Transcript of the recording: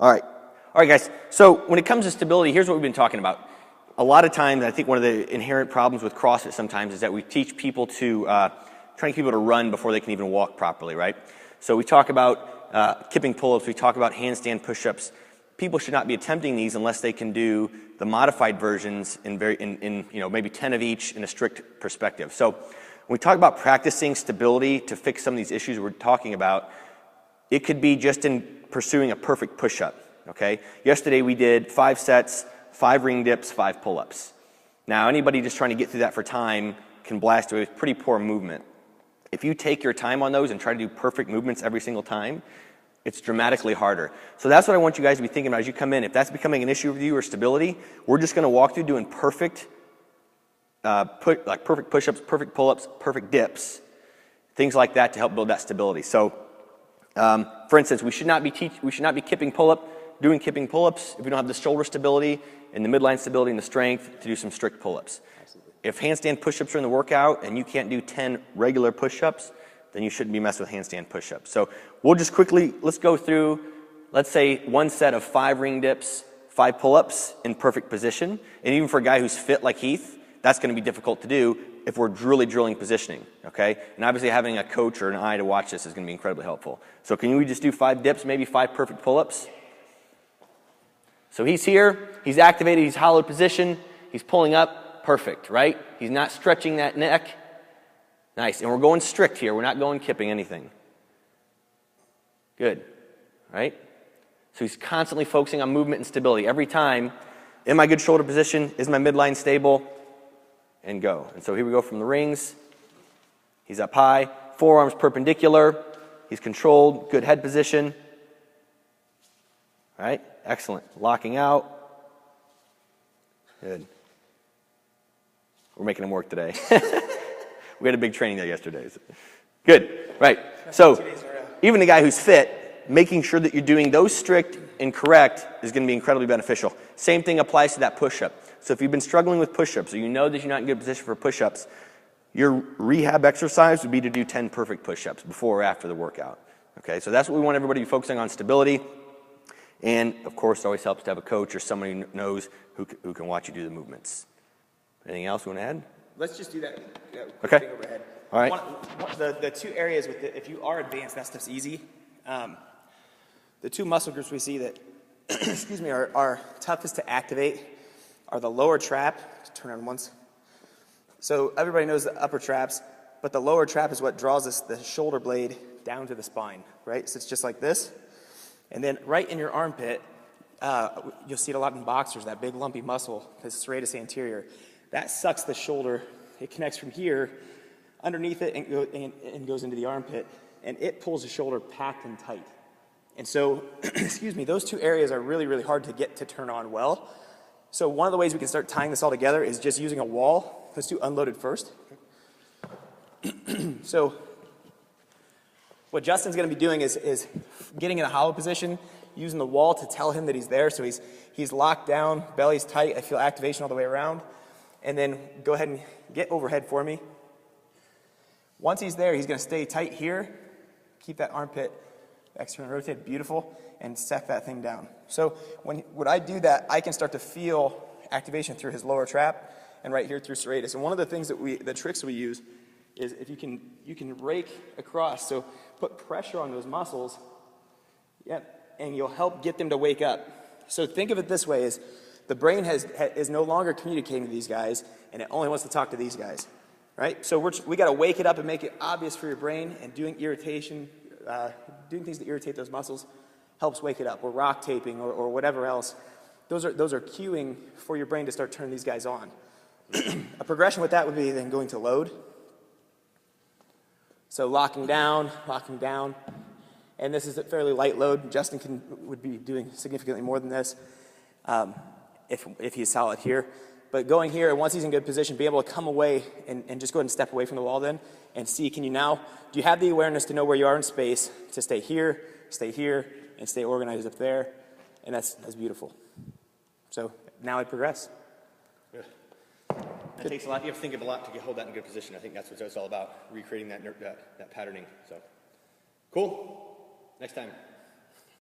All right, guys. So when it comes to stability, here's what we've been talking about. A lot of times, I think one of the inherent problems with CrossFit sometimes is that we teach people to, trying to get people to run before they can even walk properly, right? So we talk about kipping pull-ups, we talk about handstand push-ups. People should not be attempting these unless they can do the modified versions in maybe 10 of each in a strict perspective. So when we talk about practicing stability to fix some of these issues we're talking about, it could be just in pursuing a perfect push-up, okay? Yesterday we did 5 sets, 5 ring dips, 5 pull-ups. Now anybody just trying to get through that for time can blast away with pretty poor movement. If you take your time on those and try to do perfect movements every single time, it's dramatically harder. So that's what I want you guys to be thinking about as you come in. If that's becoming an issue with you or stability, we're just going to walk through doing perfect perfect push-ups, perfect pull-ups, perfect dips, things like that to help build that stability. So, for instance, we should not be doing kipping pull-ups if we don't have the shoulder stability and the midline stability and the strength to do some strict pull-ups. If handstand push-ups are in the workout and you can't do 10 regular push-ups, then you shouldn't be messing with handstand push-ups. So we'll just quickly, let's go through, let's say 1 set of 5 ring dips, 5 pull-ups in perfect position. And even for a guy who's fit like Heath, that's going to be difficult to do if we're really drilling positioning, okay? And obviously having a coach or an eye to watch this is going to be incredibly helpful. So can we just do 5 dips, maybe 5 perfect pull-ups? So he's here, he's activated, he's hollowed position, he's pulling up, perfect, right? He's not stretching that neck. Nice, and we're going strict here, we're not going kipping anything. Good, right? So he's constantly focusing on movement and stability. Every time, in my good shoulder position, is my midline stable? And go. And so here we go from the rings. He's up high, forearms perpendicular, he's controlled, good head position. All right, excellent. Locking out. Good. We're making him work today. We had a big training day yesterday. So. Good, right. So even the guy who's fit, making sure that you're doing those strict and correct is going to be incredibly beneficial. Same thing applies to that push-up. So if you've been struggling with push-ups or you know that you're not in good position for push-ups, your rehab exercise would be to do 10 perfect push-ups before or after the workout. Okay, so that's what we want everybody to be focusing on, stability. And of course, it always helps to have a coach or somebody who knows who can watch you do the movements. Anything else you want to add? Let's just do that okay. thing overhead. All right. The 2 areas with if you are advanced, that stuff's easy. The 2 muscle groups we see that excuse me, are toughest to activate are the lower trap. Turn on once. So everybody knows the upper traps, but the lower trap is what draws the shoulder blade down to the spine, right? So it's just like this. And then right in your armpit, you'll see it a lot in boxers, that big lumpy muscle, the serratus anterior. That sucks the shoulder. It connects from here, underneath it, and goes into the armpit, and it pulls the shoulder packed and tight. And so, excuse me, those 2 areas are really, really hard to get to turn on well. So one of the ways we can start tying this all together is just using a wall. Let's do unloaded first. So what Justin's going to be doing is getting in a hollow position, using the wall to tell him that he's there. So he's locked down, belly's tight. I feel activation all the way around. And then go ahead and get overhead for me. Once he's there, he's going to stay tight here. Keep that armpit externally rotated, beautiful, and set that thing down. So when I do that, I can start to feel activation through his lower trap and right here through serratus. And one of the things the tricks we use is if you can rake across, so put pressure on those muscles, and you'll help get them to wake up. So think of it this way: is the brain is no longer communicating to these guys, and it only wants to talk to these guys, right? So we got to wake it up and make it obvious for your brain, and doing irritation, doing things that irritate those muscles helps wake it up, or rock taping, or whatever else. Those are cueing for your brain to start turning these guys on. A progression with that would be then going to load. So locking down, and this is a fairly light load. Justin would be doing significantly more than this if he's solid here. But going here, and once he's in good position, be able to come away and just go ahead and step away from the wall then, and see, do you have the awareness to know where you are in space, to stay here, and stay organized up there, and that's beautiful. So now I progress. Good. It takes a lot. You have to think of a lot to hold that in good position. I think that's what it's all about, recreating that patterning. So, cool. Next time.